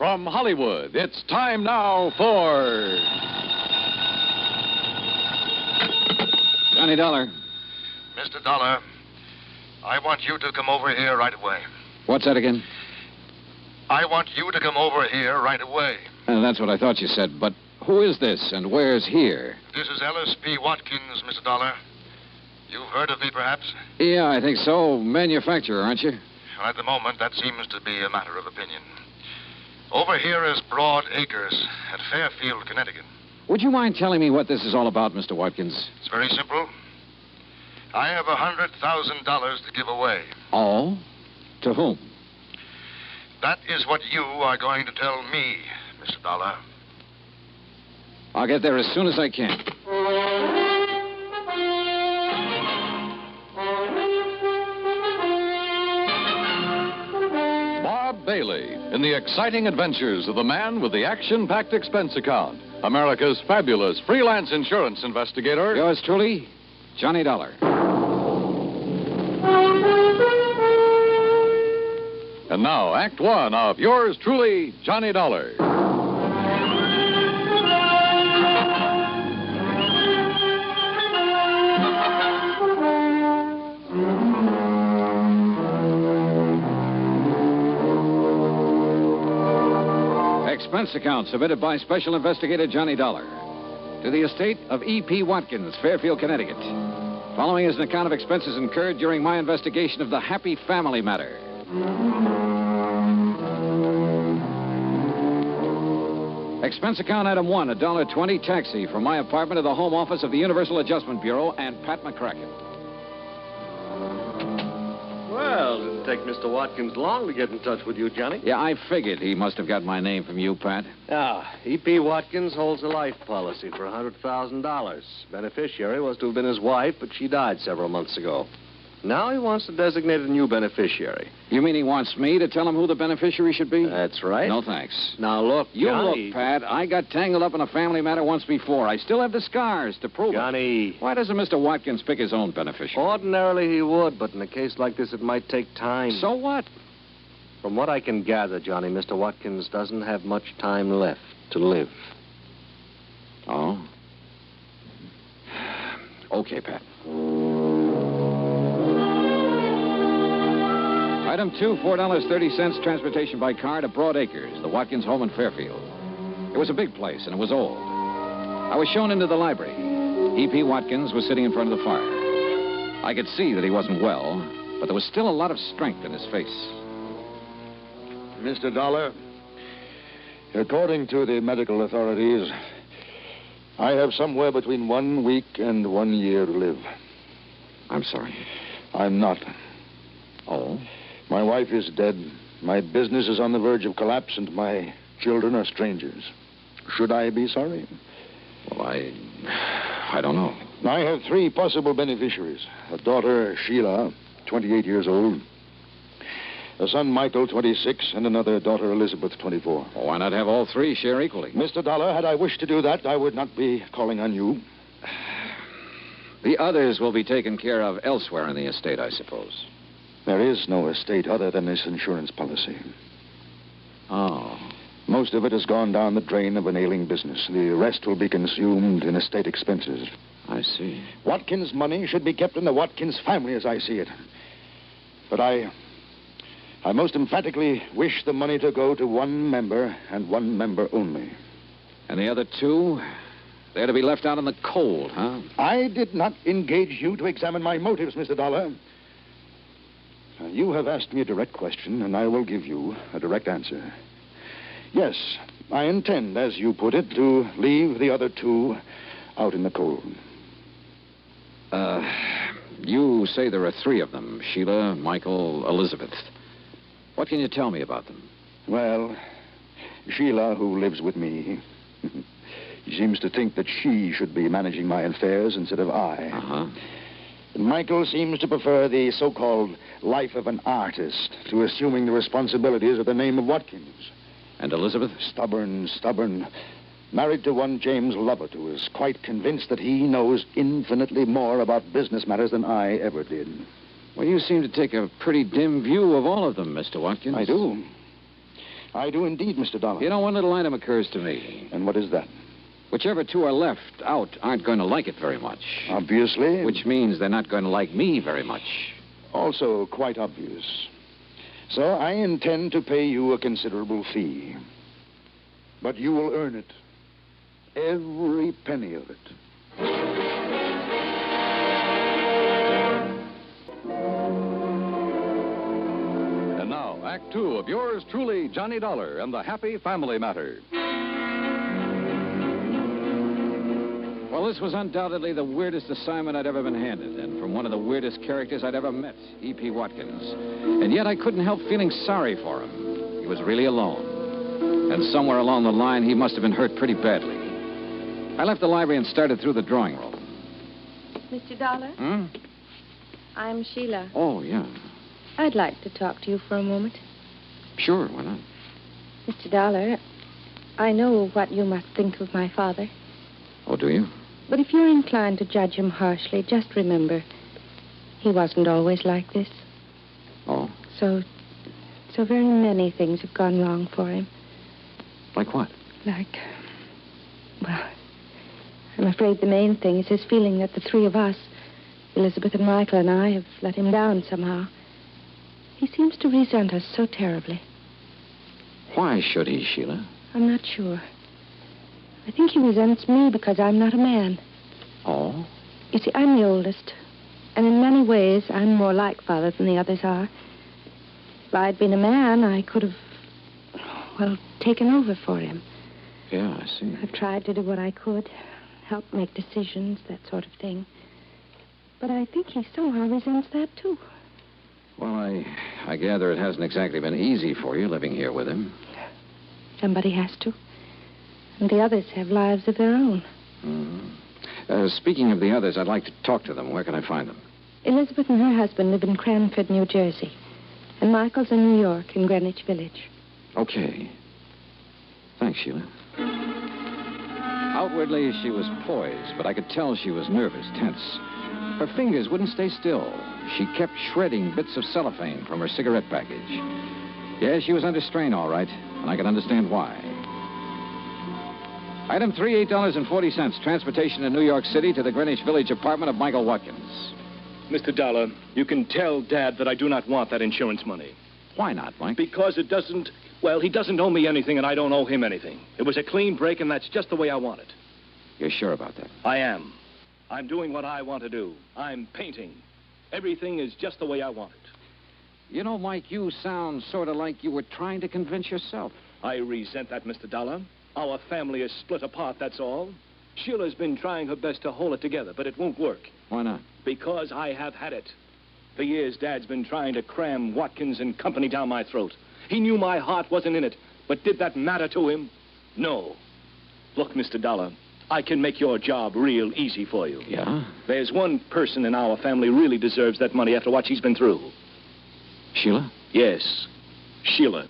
From Hollywood, it's time now for... Johnny Dollar. Mr. Dollar, I want you to come over here right away. What's that again? I want you to come over here right away. That's what I thought you said, but who is this and where's here? This is Ellis P. Watkins, Mr. Dollar. You've heard of me, perhaps? Yeah, I think so. Manufacturer, aren't you? Well, at the moment, that seems to be a matter of opinion. Over here is Broad Acres at Fairfield, Connecticut. Would you mind telling me what this is all about, Mr. Watkins? It's very simple. I have $100,000 to give away. All? To whom? That is what you are going to tell me, Mr. Dollar. I'll get there as soon as I can. Bob Bailey in the exciting adventures of the man with the action-packed expense account. America's fabulous freelance insurance investigator. Yours truly, Johnny Dollar. And now, Act One of yours truly, Johnny Dollar. Expense account submitted by Special Investigator Johnny Dollar to the estate of E.P. Watkins, Fairfield, Connecticut. Following is an account of expenses incurred during my investigation of the Happy Family matter. Expense account item 1, $1.20 taxi from my apartment to the home office of the Universal Adjustment Bureau and Pat McCracken. Well, it didn't take Mr. Watkins long to get in touch with you, Johnny. Yeah, I figured he must have got my name from you, Pat. E.P. Watkins holds a life policy for $100,000. Beneficiary was to have been his wife, but she died several months ago. Now he wants to designate a new beneficiary. You mean he wants me to tell him who the beneficiary should be? That's right. No, thanks. Now, look, You Johnny... look, Pat. I got tangled up in a family matter once before. I still have the scars to prove Johnny... it. Why doesn't Mr. Watkins pick his own beneficiary? Ordinarily he would, but in a case like this, it might take time. So what? From what I can gather, Johnny, Mr. Watkins doesn't have much time left to live. Oh? Okay, Pat. Item 2, $4.30 transportation by car to Broad Acres, the Watkins home in Fairfield. It was a big place, and it was old. I was shown into the library. E.P. Watkins was sitting in front of the fire. I could see that he wasn't well, but there was still a lot of strength in his face. Mr. Dollar, according to the medical authorities, I have somewhere between 1 week and 1 year to live. I'm sorry. I'm not. Oh? My wife is dead. My business is on the verge of collapse, and my children are strangers. Should I be sorry? Well, I don't know. I have 3 possible beneficiaries. A daughter, Sheila, 28 years old. A son, Michael, 26, and another daughter, Elizabeth, 24. Well, why not have all 3 share equally? Mr. Dollar, had I wished to do that, I would not be calling on you. The others will be taken care of elsewhere in the estate, I suppose. There is no estate other than this insurance policy. Oh. Most of it has gone down the drain of an ailing business. The rest will be consumed in estate expenses. I see. Watkins' money should be kept in the Watkins family as I see it. But I most emphatically wish the money to go to one member and one member only. And the other 2, they're to be left out in the cold, huh? I did not engage you to examine my motives, Mr. Dollar. You have asked me a direct question, and I will give you a direct answer. Yes, I intend, as you put it, to leave the other 2 out in the cold. You say there are 3 of them, Sheila, Michael, Elizabeth. What can you tell me about them? Well, Sheila, who lives with me, she seems to think that she should be managing my affairs instead of I. Uh-huh. Michael seems to prefer the so-called life of an artist to assuming the responsibilities of the name of Watkins. And Elizabeth? Stubborn. Married to one James Lovett, who is quite convinced that he knows infinitely more about business matters than I ever did. Well, you seem to take a pretty dim view of all of them, Mr. Watkins. I do. I do indeed, Mr. Dollar. You know, one little item occurs to me. And what is that? Whichever two are left out aren't going to like it very much. Obviously. Which means they're not going to like me very much. Also quite obvious. So I intend to pay you a considerable fee. But you will earn it. Every penny of it. And now, Act Two of yours truly, Johnny Dollar and the Happy Family Matter. Well, this was undoubtedly the weirdest assignment I'd ever been handed, and from one of the weirdest characters I'd ever met, E.P. Watkins. And yet I couldn't help feeling sorry for him. He was really alone. And somewhere along the line, he must have been hurt pretty badly. I left the library and started through the drawing room. Mr. Dollar? Hmm? I'm Sheila. Oh, yeah. I'd like to talk to you for a moment. Sure, why not? Mr. Dollar, I know what you must think of my father. Oh, do you? But if you're inclined to judge him harshly, just remember, he wasn't always like this. Oh? So very many things have gone wrong for him. Like what? Well, I'm afraid the main thing is his feeling that the three of us, Elizabeth and Michael and I, have let him down somehow. He seems to resent us so terribly. Why should he, Sheila? I'm not sure. I think he resents me because I'm not a man. Oh? You see, I'm the oldest. And in many ways, I'm more like Father than the others are. If I'd been a man, I could have, taken over for him. Yeah, I see. I've tried to do what I could. Help make decisions, that sort of thing. But I think he somehow resents that, too. Well, I gather it hasn't exactly been easy for you living here with him. Somebody has to. And the others have lives of their own. Mm-hmm. Speaking of the others, I'd like to talk to them. Where can I find them? Elizabeth and her husband live in Cranford, New Jersey. And Michael's in New York, in Greenwich Village. Okay. Thanks, Sheila. Outwardly, she was poised, but I could tell she was nervous, tense. Her fingers wouldn't stay still. She kept shredding bits of cellophane from her cigarette package. Yeah, she was under strain, all right, and I could understand why. Item 3, $8.40. Transportation to New York City to the Greenwich Village apartment of Michael Watkins. Mr. Dollar, you can tell Dad that I do not want that insurance money. Why not, Mike? Because it doesn't... Well, he doesn't owe me anything, and I don't owe him anything. It was a clean break, and that's just the way I want it. You're sure about that? I am. I'm doing what I want to do. I'm painting. Everything is just the way I want it. You know, Mike, you sound sort of like you were trying to convince yourself. I resent that, Mr. Dollar. Our family is split apart, that's all. Sheila's been trying her best to hold it together, but it won't work. Why not? Because I have had it. For years, Dad's been trying to cram Watkins and company down my throat. He knew my heart wasn't in it, but did that matter to him? No. Look, Mr. Dollar, I can make your job real easy for you. Yeah? There's one person in our family really deserves that money after what she's been through. Sheila? Yes, Sheila.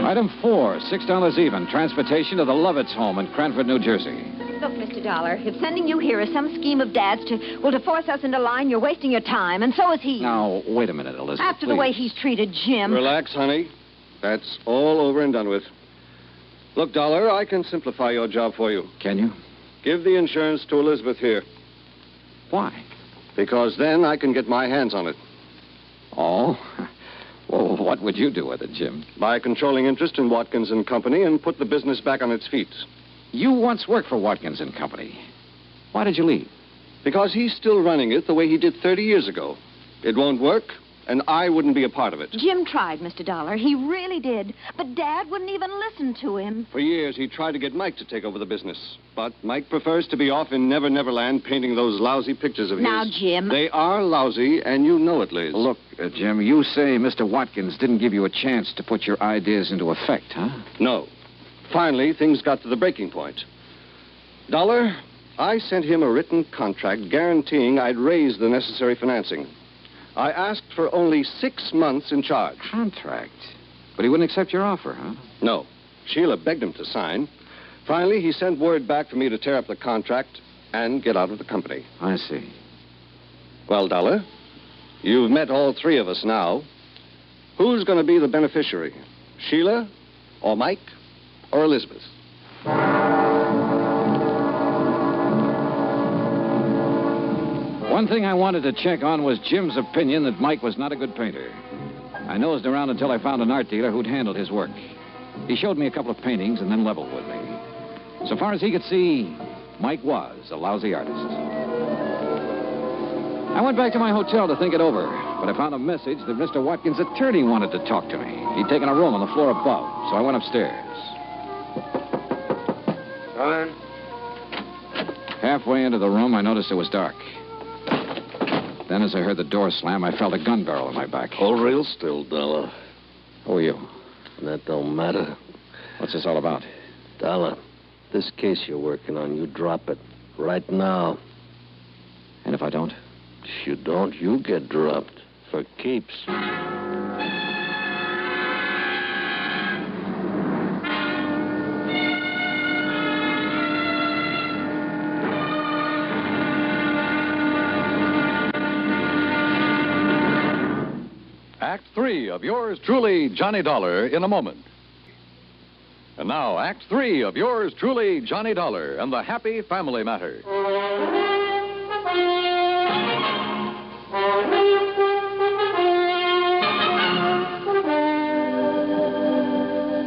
Item 4, $6 even. Transportation to the Lovett's home in Cranford, New Jersey. Look, Mr. Dollar, if sending you here is some scheme of Dad's to force us into line, you're wasting your time, and so is he. Now, wait a minute, Elizabeth, After the way he's treated Jim. Relax, honey. That's all over and done with. Look, Dollar, I can simplify your job for you. Can you? Give the insurance to Elizabeth here. Why? Because then I can get my hands on it. Oh? Well, what would you do with it, Jim? Buy a controlling interest in Watkins and Company and put the business back on its feet. You once worked for Watkins and Company. Why did you leave? Because he's still running it the way he did 30 years ago. It won't work, and I wouldn't be a part of it. Jim tried, Mr. Dollar. He really did. But Dad wouldn't even listen to him. For years, he tried to get Mike to take over the business. But Mike prefers to be off in Never Never Land painting those lousy pictures of his. Now, Jim. They are lousy, and you know it, Liz. Look, Jim, you say Mr. Watkins didn't give you a chance to put your ideas into effect, huh? No. Finally, things got to the breaking point. Dollar, I sent him a written contract guaranteeing I'd raise the necessary financing. I asked for only 6 months in charge. Contract? But he wouldn't accept your offer, huh? No. Sheila begged him to sign. Finally, he sent word back for me to tear up the contract and get out of the company. I see. Well, Dollar, you've met all three of us now. Who's going to be the beneficiary? Sheila, or Mike, or Elizabeth? One thing I wanted to check on was Jim's opinion that Mike was not a good painter. I nosed around until I found an art dealer who'd handled his work. He showed me a couple of paintings and then leveled with me. So far as he could see, Mike was a lousy artist. I went back to my hotel to think it over, but I found a message that Mr. Watkins' attorney wanted to talk to me. He'd taken a room on the floor above, so I went upstairs. Dollar? Halfway into the room, I noticed it was dark. Then, as I heard the door slam, I felt a gun barrel in my back. Hold real still, Dollar. Who are you? That don't matter. What's this all about? Dollar, this case you're working on, you drop it right now. And if I don't? If you don't, you get dropped for keeps. Act 3 of yours truly, Johnny Dollar, in a moment. And now, Act 3 of yours truly, Johnny Dollar, and the Happy Family Matter.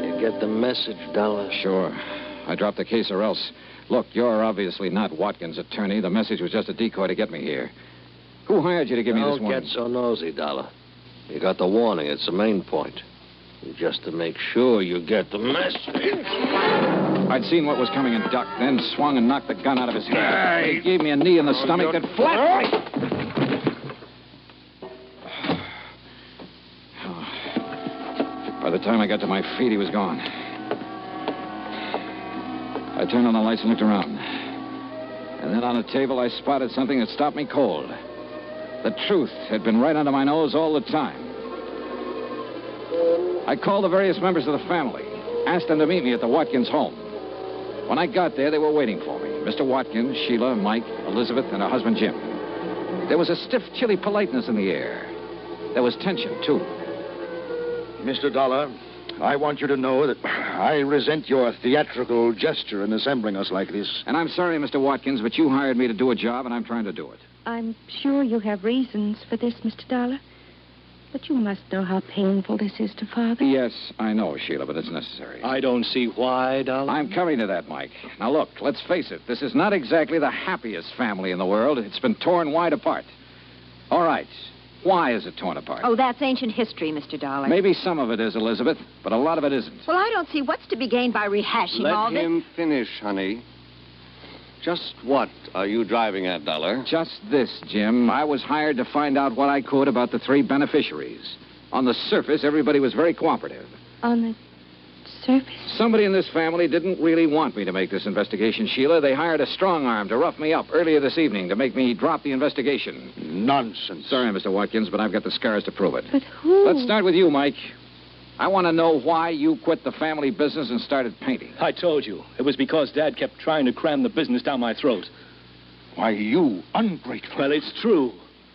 You get the message, Dollar? Sure. I dropped the case or else. Look, you're obviously not Watkins' attorney. The message was just a decoy to get me here. Who hired you to give me this Don't warning? get so nosy, Dollar. You got the warning. It's the main point. Just to make sure you get the message. I'd seen what was coming and ducked, then swung and knocked the gun out of his hand. He gave me a knee in the stomach that flattened me. By the time I got to my feet, he was gone. I turned on the lights and looked around. And then on a table, I spotted something that stopped me cold. The truth had been right under my nose all the time. I called the various members of the family, asked them to meet me at the Watkins home. When I got there, they were waiting for me. Mr. Watkins, Sheila, Mike, Elizabeth, and her husband, Jim. There was a stiff, chilly politeness in the air. There was tension, too. Mr. Dollar, I want you to know that I resent your theatrical gesture in assembling us like this. And I'm sorry, Mr. Watkins, but you hired me to do a job, and I'm trying to do it. I'm sure you have reasons for this, Mr. Dollar. But you must know how painful this is to Father. Yes, I know, Sheila, but it's necessary. I don't see why, Dollar. I'm coming to that, Mike. Now, look, let's face it. This is not exactly the happiest family in the world. It's been torn wide apart. All right. Why is it torn apart? Oh, that's ancient history, Mr. Dollar. Maybe some of it is, Elizabeth, but a lot of it isn't. Well, I don't see what's to be gained by rehashing all Let this. him finish, honey. Just what are you driving at, Dollar? Just this, Jim. I was hired to find out what I could about the three beneficiaries. On the surface, everybody was very cooperative. On the surface? Somebody in this family didn't really want me to make this investigation, Sheila. They hired a strong arm to rough me up earlier this evening to make me drop the investigation. Nonsense. Sorry, Mr. Watkins, but I've got the scars to prove it. But who? Let's start with you, Mike. I want to know why you quit the family business and started painting. I told you. It was because Dad kept trying to cram the business down my throat. Why, you ungrateful. Well, it's true.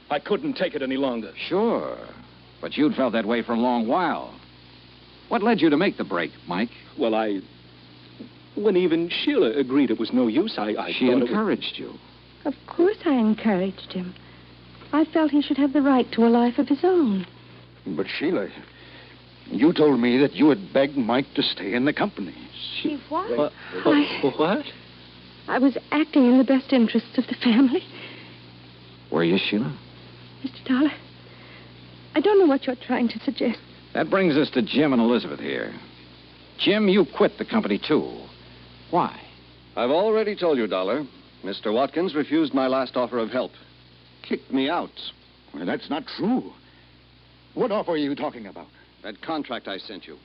I couldn't take it any longer. Sure. But you'd felt that way for a long while. What led you to make the break, Mike? Well, when even Sheila agreed it was no use, I She thought encouraged you. Of course I encouraged him. I felt he should have the right to a life of his own. But, Sheila, you told me that you had begged Mike to stay in the company. She what? What? I was acting in the best interests of the family. Were you, Sheila? Mr. Dollar, I don't know what you're trying to suggest. That brings us to Jim and Elizabeth here. Jim, you quit the company, too. Why? I've already told you, Dollar. Mr. Watkins refused my last offer of help. Kicked me out. Well, that's not true. What offer are you talking about? That contract I sent you.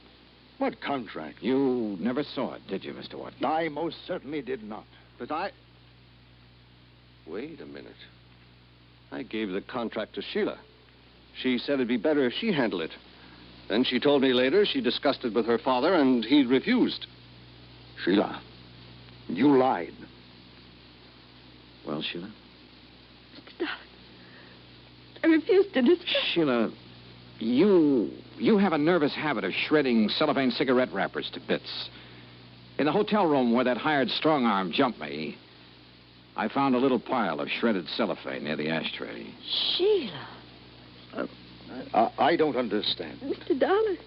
What contract? You never saw it, did you, Mr. Watkins? I most certainly did not. But Wait a minute. I gave the contract to Sheila. She said it'd be better if she handled it. Then she told me later she discussed it with her father, and he refused. Sheila, you lied. Well, Sheila? Mr. Dollar, refuse to discuss. Sheila, you have a nervous habit of shredding cellophane cigarette wrappers to bits. In the hotel room where that hired strong arm jumped me, I found a little pile of shredded cellophane near the ashtray. Sheila. I don't understand. Mr. Dollar,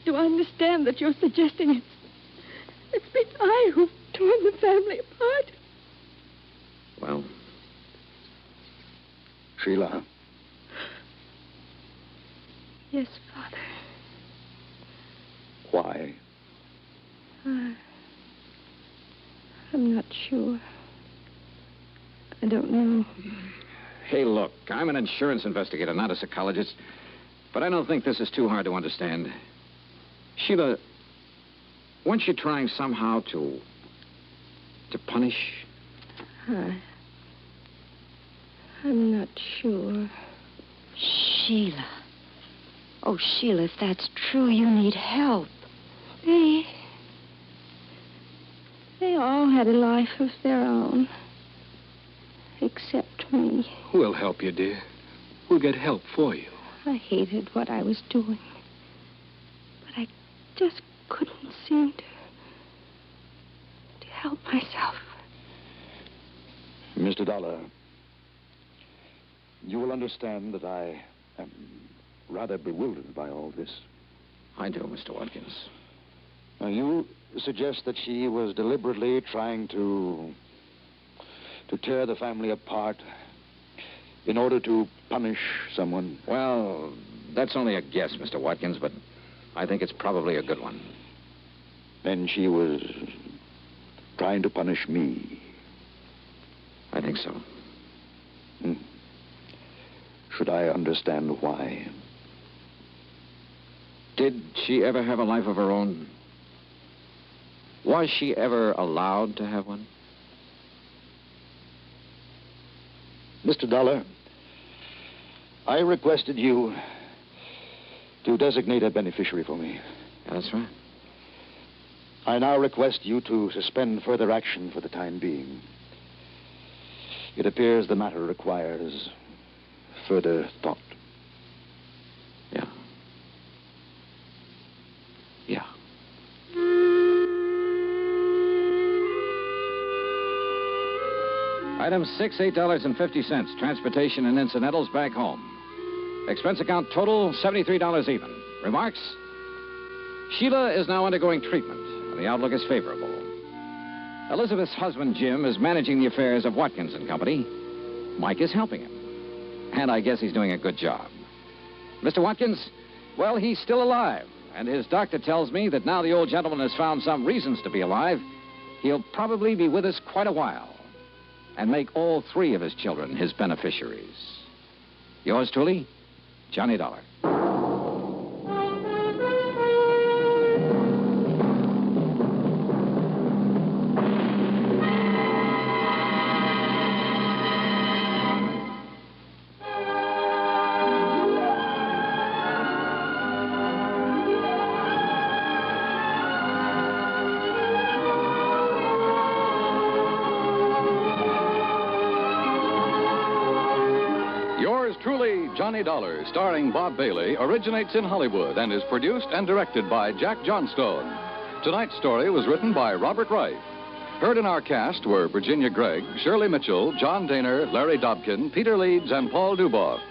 do I understand that you're suggesting it's been I who've torn the family apart? Well, Sheila. Yes, Father. Why? I'm not sure. I don't know. Hey, look, I'm an insurance investigator, not a psychologist, but I don't think this is too hard to understand. Sheila, weren't you trying somehow to punish? I'm not sure. Sheila. Oh, Sheila, if that's true, you need help. They all had a life of their own. Except me. We'll help you, dear. We'll get help for you. I hated what I was doing. But I just couldn't seem to help myself. Mr. Dollar, you will understand that I am rather bewildered by all this. I do, Mr. Watkins. Now, you suggest that she was deliberately trying to tear the family apart in order to punish someone. Well, that's only a guess, Mr. Watkins, but I think it's probably a good one. And she was trying to punish me. I think so. Should I understand why? Did she ever have a life of her own? Was she ever allowed to have one? Mr. Dollar, I requested you to designate a beneficiary for me. Yeah, that's right. I now request you to suspend further action for the time being. It appears the matter requires further thought. Yeah. Yeah. Item 6, $8.50. Transportation and incidentals back home. Expense account total, $73 even. Remarks? Sheila is now undergoing treatment, and the outlook is favorable. Elizabeth's husband, Jim, is managing the affairs of Watkins and Company. Mike is helping him. And I guess he's doing a good job. Mr. Watkins, well, he's still alive. And his doctor tells me that now the old gentleman has found some reasons to be alive, he'll probably be with us quite a while. And make all 3 of his children his beneficiaries. Yours truly, Johnny Dollar. Truly, Johnny Dollar, starring Bob Bailey, originates in Hollywood and is produced and directed by Jack Johnstone. Tonight's story was written by Robert Wright. Heard in our cast were Virginia Gregg, Shirley Mitchell, John Daner, Larry Dobkin, Peter Leeds, and Paul Duboff.